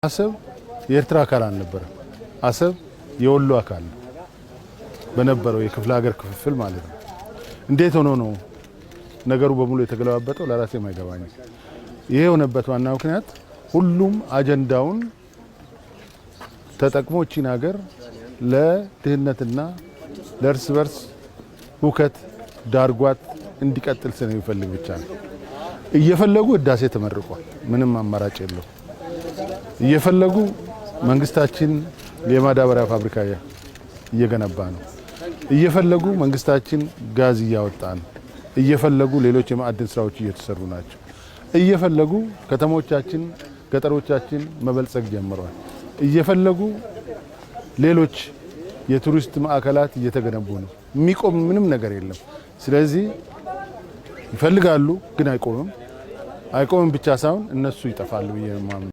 አሰብ የኤርትራ አካል አልነበረ። አሰብ የወሎ አካል በነበረው የክፍለ ሀገር ክፍፍል ማለት ነው። እንዴት ሆኖ ነው ነገሩ በሙሉ የተገለባበጠው? ለራሴ የማይገባኝ ይሄ የሆነበት ዋና ምክንያት ሁሉም አጀንዳውን ተጠቅሞ እቺን ሀገር ለድህነትና ለእርስ በርስ ሁከት ዳርጓት እንዲቀጥል ስለሚፈልግ ብቻ ነው። እየፈለጉ ህዳሴ ተመርቋል። ምንም አማራጭ የለው። እየፈለጉ መንግስታችን የማዳበሪያ ፋብሪካ እየገነባ ነው። እየፈለጉ መንግስታችን ጋዝ እያወጣ ነው። እየፈለጉ ሌሎች የማዕድን ስራዎች እየተሰሩ ናቸው። እየፈለጉ ከተሞቻችን ገጠሮቻችን መበልጸግ ጀምረዋል። እየፈለጉ ሌሎች የቱሪስት ማዕከላት እየተገነቡ ነው። የሚቆም ምንም ነገር የለም። ስለዚህ ይፈልጋሉ ግን አይቆምም። አይቆምም ብቻ ሳይሆን እነሱ ይጠፋሉ ብዬ ነው።